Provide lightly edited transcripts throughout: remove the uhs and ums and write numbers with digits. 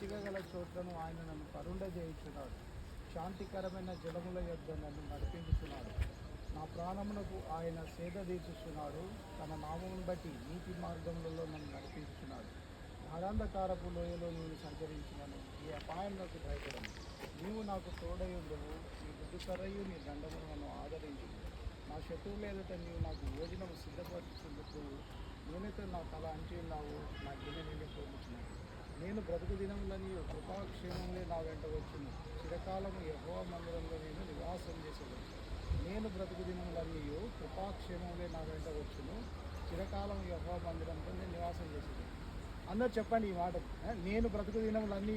మచ్చిక గల చోట్లను ఆయన నన్ను కరుండజేయుచున్నాడు. శాంతికరమైన జలముల యొద్ద నన్ను నడిపించుచున్నాడు. నా ప్రాణమునకు ఆయన సేద తీర్చుచున్నాడు. తన నామమును బట్టి నీతి మార్గములలో నన్ను నడిపించుచున్నాడు. గాఢాంధకారపు లోయలో నేను సంచరించినను ఈ అపాయములకు భయపడను. నీవు నాకు తోడయుండువు. నీ బుద్ధికరయు నీ దండమును నన్ను ఆదరించు. నా శత్రువుల ఎదుట నీవు నాకు భోజనము సిద్ధపరచుచుందుకు నూనెతో నా తల అంచి ఉన్నావు. నా గిన్నె నిండిపోతున్నది. నేను బ్రతుకు దినములని కృపాక్షేమంలో నా వెంట వచ్చును. చిరకాలము యెహోవా మందిరంలో నేను నివాసం చేసేదను. నేను బ్రతుకు దినములన్నీ కృపాక్షేమంలో నా వెంట వచ్చును. చిరకాలం యెహోవా మందిరంలో నేను నివాసం చేసేదను. అందరూ చెప్పండి ఈ మాట. నేను బ్రతుకు దినములన్నీ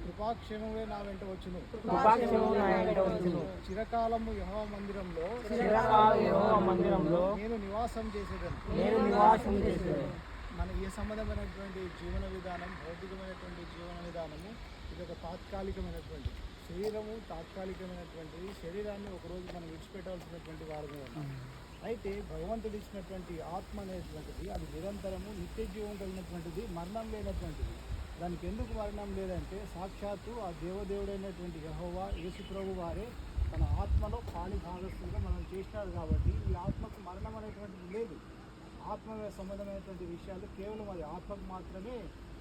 కృపాక్షేమంలో నా వెంట వచ్చును. చిరకాలము యెహోవా మందిరంలో నేను నివాసం చేసేదను. మన ఏ సంబంధమైనటువంటి జీవన విధానం, భౌతికమైనటువంటి జీవన విధానము ఇది ఒక తాత్కాలికమైనటువంటి శరీరము, తాత్కాలికమైనటువంటిది. శరీరాన్ని ఒకరోజు మనం విడిచిపెట్టవలసినటువంటి వారమే ఉన్నాం. అయితే భగవంతుడు ఇచ్చినటువంటి ఆత్మ అనేటువంటిది అది నిరంతరము నిత్య జీవం కలిగినటువంటిది, మరణం లేనటువంటిది. దానికి ఎందుకు మరణం లేదంటే సాక్షాత్తు ఆ దేవదేవుడైనటువంటి యెహోవా యేసుప్రభు వారే తన ఆత్మలో పాలి భాగస్తులుగా మనం చేసినారు. కాబట్టి ఈ ఆత్మకు మరణం అనేటువంటిది లేదు. ఆత్మ సంబంధమైనటువంటి విషయాలు కేవలం అది ఆత్మకు మాత్రమే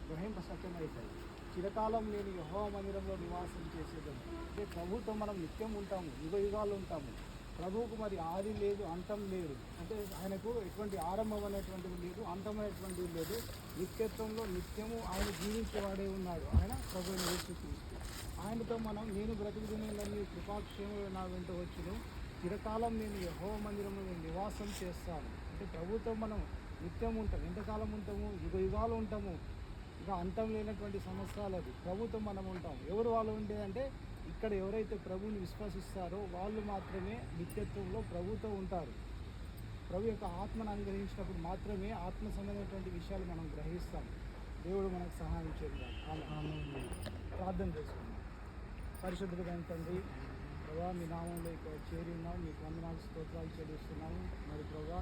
గ్రహింప సత్యమవుతాయి. చిరకాలం నేను యెహోవా మందిరంలో నివాసం చేసేదాన్ని. అంటే ప్రభువుతో మనం నిత్యం ఉంటాము, యుగ యుగాలు ఉంటాము. ప్రభువుకు మరి ఆది లేదు, అంతం లేదు. అంటే ఆయనకు ఎటువంటి ఆరంభం అనేటువంటిది లేదు, అంతమైనటువంటిది లేదు. నిత్యత్వంలో నిత్యము ఆయన జీవించేవాడే ఉన్నాడు. ఆయన ప్రభువుని యేసుక్రీస్తు. ఆయనతో మనం నేను బ్రతుకు దినములన్నీ కృపాక్షేమంలో నా వెంట వచ్చును. చిరకాలం నేను యెహోవా మందిరంలో నేను నివాసం చేస్తాను. అంటే ప్రభుతో మనం నిత్యం ఉంటాం. ఎంతకాలం ఉంటాము? యుగ యుగాలు ఉంటాము. ఇక అంతం లేనటువంటి సంవత్సరాలు అది ప్రభుతో మనం ఉంటాం. ఎవరు వాళ్ళు ఉండేదంటే ఇక్కడ ఎవరైతే ప్రభువుని విశ్వసిస్తారో వాళ్ళు మాత్రమే నిత్యత్వంలో ప్రభుతో ఉంటారు. ప్రభు యొక్క ఆత్మను అనుగ్రహించినప్పుడు మాత్రమే ఆత్మ సంబంధమైనటువంటి విషయాలు మనం గ్రహిస్తాం. దేవుడు మనకు సహాయం చేద్దాం. ప్రార్థన చేసుకుందాం. పరిశుద్ధుడైన తండ్రి, ప్రభా మీ నామంలో ఇక్కడ చేరి ఉన్నాం. మీకు వందనాలు స్తోత్రాలు చెల్లిస్తున్నాము. మరి ప్రభా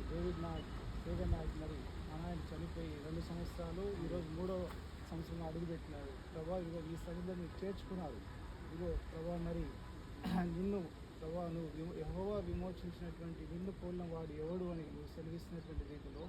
డేవిడ్ నాయక్ మరి ఆయన చనిపోయి 2 సంవత్సరాలు, ఈరోజు 3వ సంవత్సరంలో అడుగుపెట్టినారు. ప్రభా ఇదిగో ఈ సమయంలో మీరు చేర్చుకున్నారు. ఇదిగో ప్రభా మరి నిన్ను ప్రభా నువ్వు యెహోవా విమోచించినటువంటి నిన్ను పోలిన వాడు ఎవడు అని నువ్వు సెలవిస్తున్నటువంటి రీతిలో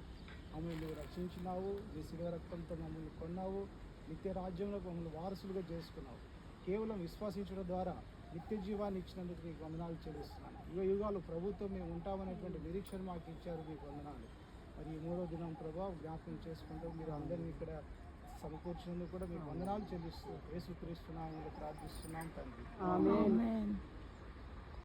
మమ్మల్ని నువ్వు రక్షించినావు. నీ శిలువ రక్తంతో మమ్మల్ని కొన్నావు. నిత్య రాజ్యంలో మమ్మల్ని వారసులుగా చేసుకున్నావు. కేవలం విశ్వాసించడం ద్వారా నిత్య జీవాన్ని ఇచ్చినందుకు మీకు వందనాలు చెల్లిస్తున్నాను. యుగ యుగాలు ప్రభుత్వం మేము ఉంటామనేటువంటి నిరీక్షణ మాకు ఇచ్చారు. మీకు వందనాలు. మరి ఈ 3వ దినం ప్రభావం జ్ఞాపకం చేసుకుంటూ మీరు అందరినీ ఇక్కడ సమకూర్చినందుకు కూడా మీకు వందనాలు చెల్లిస్తూ యేసుక్రీస్తు నామములో ప్రార్థిస్తున్నాం తండ్రి. ఆమేన్.